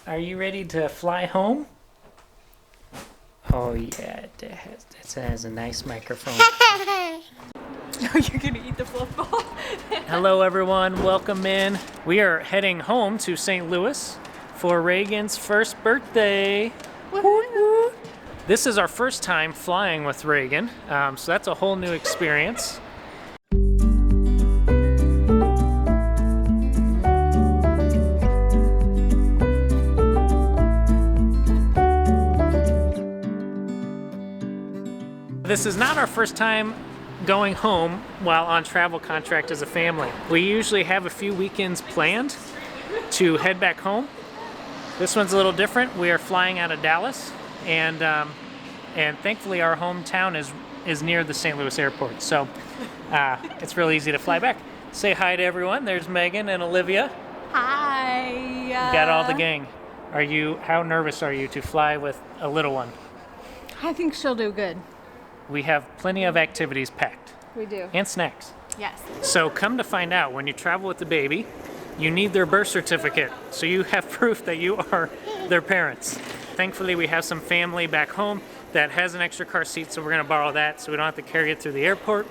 Are you ready to fly home? Oh yeah, it has a nice microphone. Oh, you're gonna eat the fluff ball? Hello everyone, welcome in. We are heading home to St. Louis for Reagan's first birthday. Woo-hoo. This is our first time flying with Reagan, so that's a whole new experience. This is not our first time going home while on travel contract as a family. We usually have a few weekends planned to head back home. This one's a little different. We are flying out of Dallas, and thankfully our hometown is near the St. Louis airport, so it's real easy to fly back. Say hi to everyone. There's Megan and Olivia. Hi. Got all the gang. How nervous are you to fly with a little one? I think she'll do good. We have plenty of activities packed. We do. And snacks. Yes. So come to find out, when you travel with the baby, you need their birth certificate, so you have proof that you are their parents. Thankfully, we have some family back home that has an extra car seat, so we're going to borrow that so we don't have to carry it through the airport.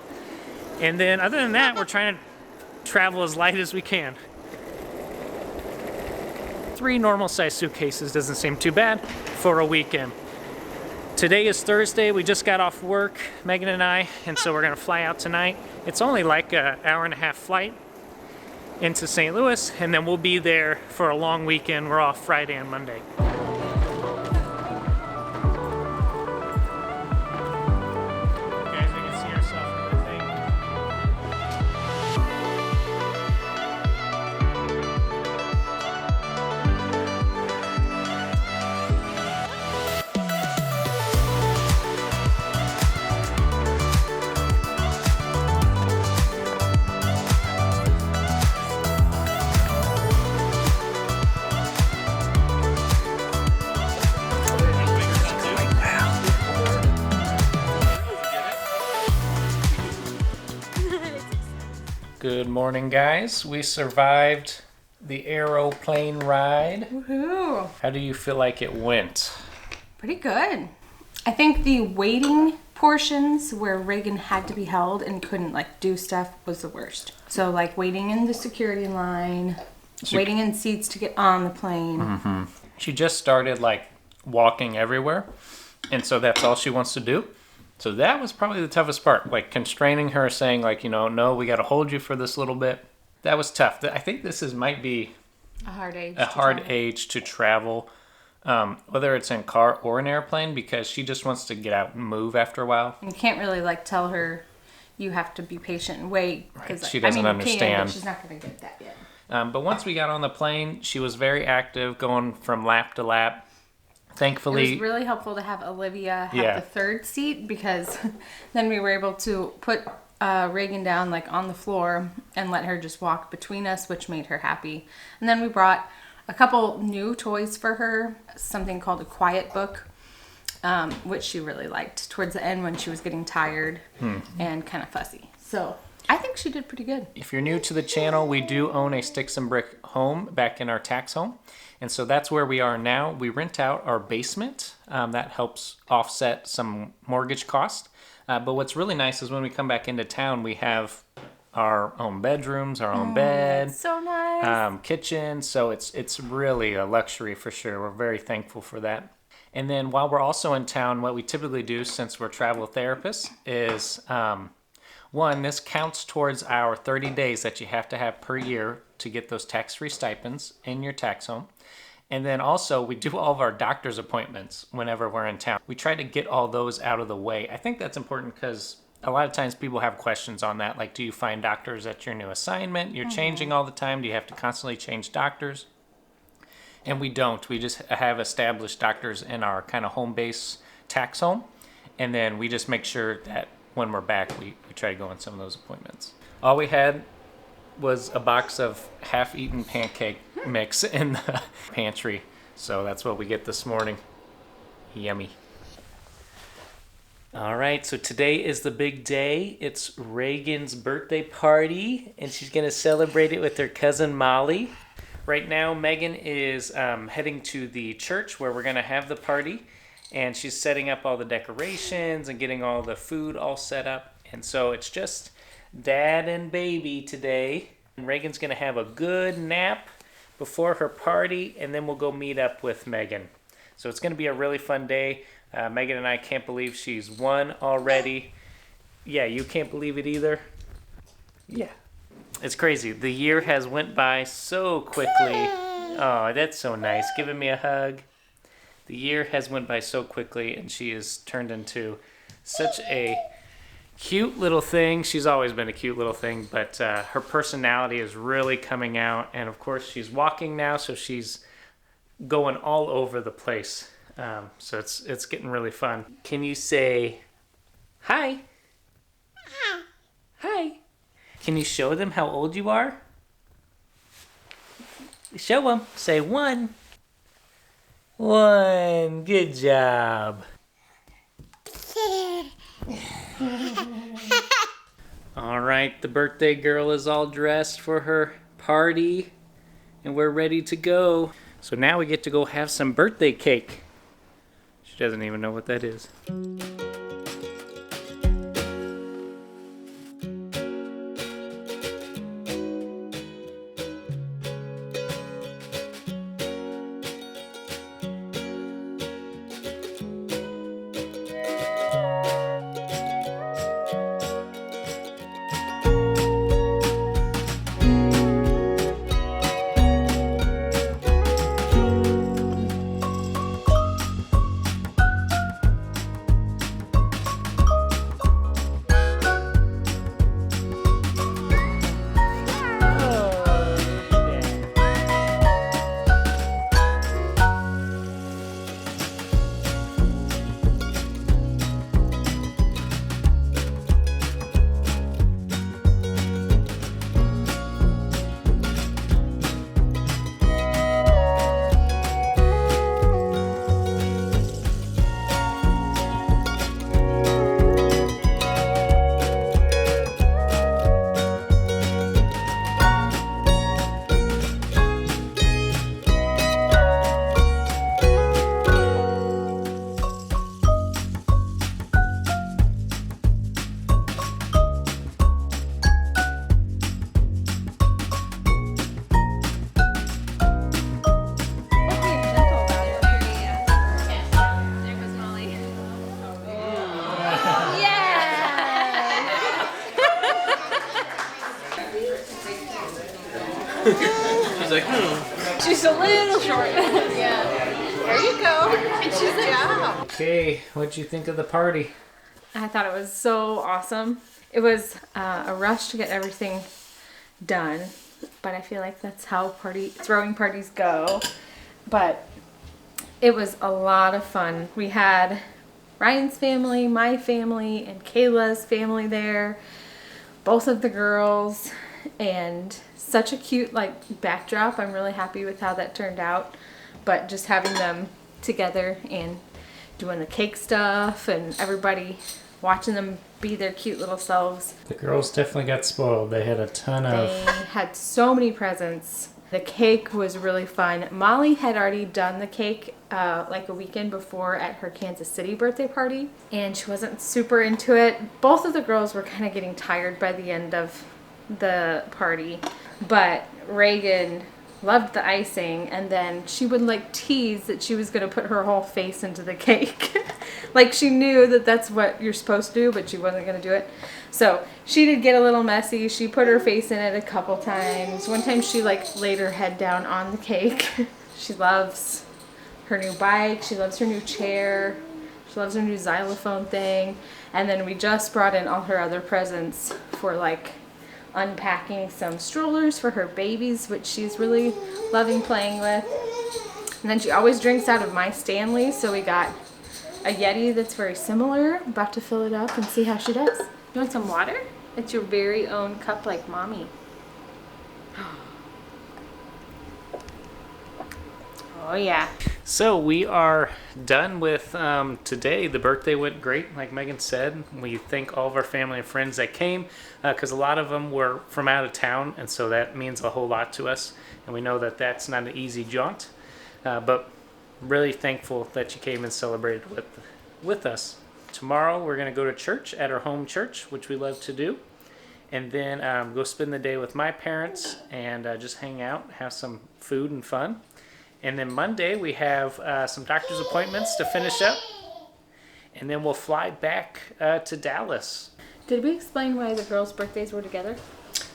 And then other than that, we're trying to travel as light as we can. 3 normal-sized suitcases doesn't seem too bad for a weekend. Today is Thursday. We just got off work, Megan and I, and so we're going to fly out tonight. It's only like an hour-and-a-half flight into St. Louis, and then we'll be there for a long weekend. We're off Friday and Monday. Guys, we can see ourselves in the thing. Good morning, guys. We survived the aeroplane ride. Woohoo! How do you feel like it went? Pretty good. I think the waiting portions where Reagan had to be held and couldn't do stuff was the worst. So waiting in the security line, waiting in seats to get on the plane. Mm-hmm. She just started walking everywhere, and so that's all she wants to do. So that was probably the toughest part, constraining her, saying no, we got to hold you for this little bit. That was tough. I think might be a hard age to travel, whether it's in car or an airplane, because she just wants to get out and move after a while. You can't really tell her you have to be patient and wait, because she doesn't understand. But she's not going to get that yet. But once we got on the plane, she was very active, going from lap to lap. Thankfully, it was really helpful to have Olivia have the third seat, because then we were able to put Reagan down on the floor and let her just walk between us, which made her happy. And then we brought a couple new toys for her, something called a quiet book, which she really liked towards the end when she was getting tired and kind of fussy. So I think she did pretty good. If you're new to the channel, we do own a sticks and brick home back in our tax home. And so that's where we are now. We rent out our basement. That helps offset some mortgage cost. But what's really nice is when we come back into town, we have our own bedrooms, our own bed. That's so nice. Kitchen. So it's really a luxury for sure. We're very thankful for that. And then while we're also in town, what we typically do, since we're travel therapists, is one, this counts towards our 30 days that you have to have per year to get those tax-free stipends in your tax home. And then also, we do all of our doctor's appointments whenever we're in town. We try to get all those out of the way. I think that's important because a lot of times people have questions on that. Do you find doctors at your new assignment? You're changing all the time. Do you have to constantly change doctors? And we don't. We just have established doctors in our kind of home base tax home. And then we just make sure that when we're back, we try to go on some of those appointments. All we had was a box of half-eaten pancake mix in the pantry, so that's what we get this morning. Yummy. All right, so today is the big day. It's Reagan's birthday party, and she's gonna celebrate it with her cousin Molly. Right now, Megan is heading to the church where we're going to have the party. And she's setting up all the decorations and getting all the food all set up. And so it's just Dad and baby today. And Reagan's going to have a good nap before her party, and then we'll go meet up with Megan. So it's going to be a really fun day. Megan and I can't believe she's won already. Yeah, you can't believe it either? Yeah. It's crazy. The year has went by so quickly. Oh, that's so nice. Giving me a hug. The year has went by so quickly, and she has turned into such a cute little thing. She's always been a cute little thing, but her personality is really coming out. And of course, she's walking now, so she's going all over the place. So it's getting really fun. Can you say hi? Hi. Can you show them how old you are? Show them. Say 1. 1. Good job. All right, the birthday girl is all dressed for her party, and we're ready to go. So now we get to go have some birthday cake. She doesn't even know what that is. She's like, She's a little short. Yeah. There you go. Good job. Okay, what'd you think of the party? I thought it was so awesome. It was a rush to get everything done, but I feel like that's how throwing parties go. But it was a lot of fun. We had Ryan's family, my family, and Kayla's family there. Both of the girls, and such a cute backdrop. I'm really happy with how that turned out. But just having them together and doing the cake stuff and everybody watching them be their cute little selves. The girls definitely got spoiled. They had a ton of... They had so many presents. The cake was really fun. Molly had already done the cake like a weekend before at her Kansas City birthday party, and she wasn't super into it. Both of the girls were kind of getting tired by the end of the party, but Reagan loved the icing, and then she would tease that she was going to put her whole face into the cake. Like she knew that that's what you're supposed to do, but she wasn't going to do it. So she did get a little messy. She put her face in it a couple times. One time she laid her head down on the cake. She loves her new bike. She loves her new chair. She loves her new xylophone thing. And then we just brought in all her other presents for unpacking some strollers for her babies, which she's really loving playing with. And then she always drinks out of my Stanley, so we got a Yeti that's very similar. About to fill it up and see how she does. You want some water? It's your very own cup like mommy. Oh yeah. So we are done with today. The birthday went great, like Megan said. We thank all of our family and friends that came because a lot of them were from out of town, and so that means a whole lot to us. And we know that that's not an easy jaunt, but really thankful that you came and celebrated with us. Tomorrow we're going to go to church at our home church, which we love to do, and then go spend the day with my parents and just hang out, have some food and fun. And then Monday we have some doctor's appointments to finish up. And then we'll fly back to Dallas. Did we explain why the girls' birthdays were together?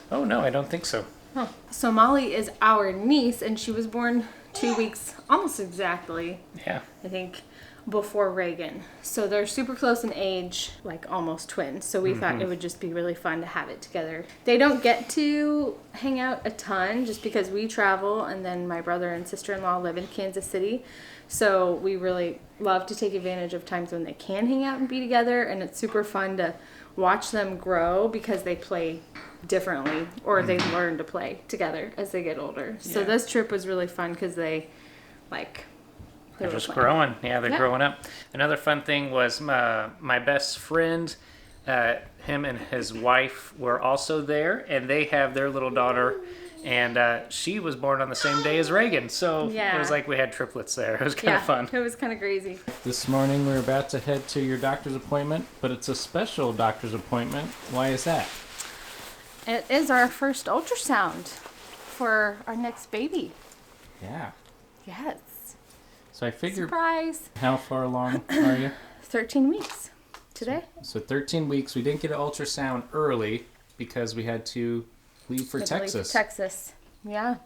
Oh, no, I don't think so. Oh. So Molly is our niece, and she was born 2 weeks, almost exactly. Yeah. I think before Reagan. So they're super close in age, like almost twins. So we thought it would just be really fun to have it together. They don't get to hang out a ton just because we travel, and then my brother and sister-in-law live in Kansas City. So we really love to take advantage of times when they can hang out and be together, and it's super fun to watch them grow because they play differently, or they learn to play together as they get older. Yeah. So this trip was really fun because they're just growing. Yeah, they're growing up. Another fun thing was my best friend, him and his wife were also there, and they have their little daughter, and she was born on the same day as Reagan. So it was like we had triplets there. It was kind of fun. It was kind of crazy. This morning we're about to head to your doctor's appointment, but it's a special doctor's appointment. Why is that? It is our first ultrasound for our next baby. Yeah. Yes. So I figured. Surprise. How far along are you? 13 weeks today. So 13 weeks. We didn't get an ultrasound early because we had to leave for Texas. Texas. Yeah.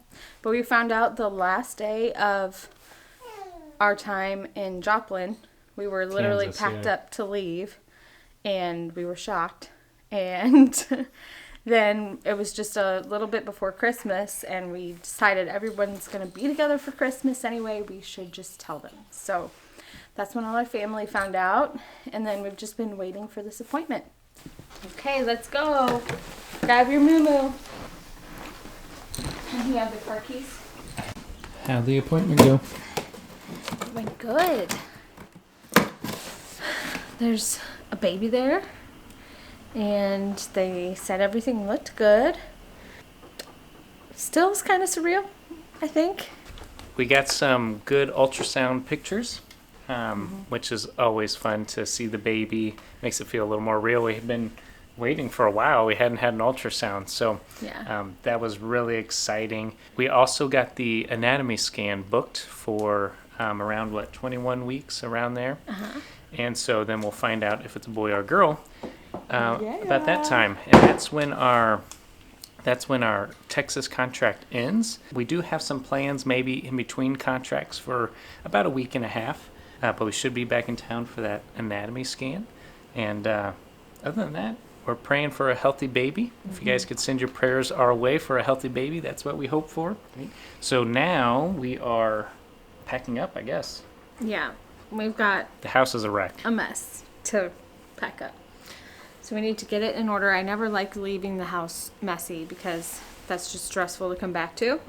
But we found out the last day of our time in Joplin. We were literally packed up to leave, and we were shocked. And then it was just a little bit before Christmas, and we decided everyone's going to be together for Christmas anyway. We should just tell them. So that's when all our family found out, and then we've just been waiting for this appointment. Okay, let's go. Grab your moo-moo. And you have the car keys. How'd the appointment go? It went good. There's a baby there. And they said everything looked good. Still is kind of surreal, I think. We got some good ultrasound pictures, which is always fun to see the baby. Makes it feel a little more real. We had been waiting for a while. We hadn't had an ultrasound, so that was really exciting. We also got the anatomy scan booked for around, 21 weeks, around there. And so then we'll find out if it's a boy or a girl. About that time, and that's when our Texas contract ends. We do have some plans maybe in between contracts for about a week and a half, but we should be back in town for that anatomy scan. And other than that, we're praying for a healthy baby. If you guys could send your prayers our way for a healthy baby, that's what we hope for. So now we are packing up, I guess. Yeah, we've got the house is a wreck, a mess to pack up. So we need to get it in order. I never like leaving the house messy because that's just stressful to come back to.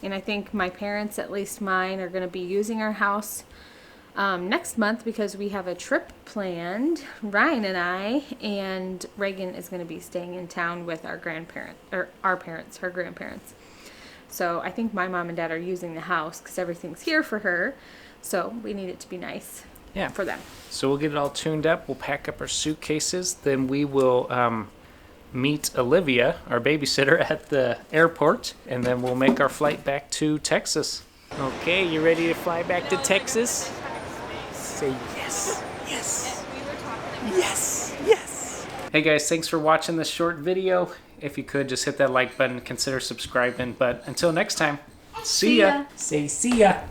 And I think my parents, at least mine, are going to be using our house next month because we have a trip planned, Ryan and I, and Reagan is going to be staying in town with our grandparents, or our parents, her grandparents. So I think my mom and dad are using the house because everything's here for her. So we need it to be nice. Yeah, for them. So we'll get it all tuned up. We'll pack up our suitcases. Then we will meet Olivia, our babysitter, at the airport, and then we'll make our flight back to Texas. Okay, you ready to fly back to Texas? Say yes, yes, yes, yes. Hey guys, thanks for watching this short video. If you could, just hit that like button, consider subscribing. But until next time, see ya. Say see ya.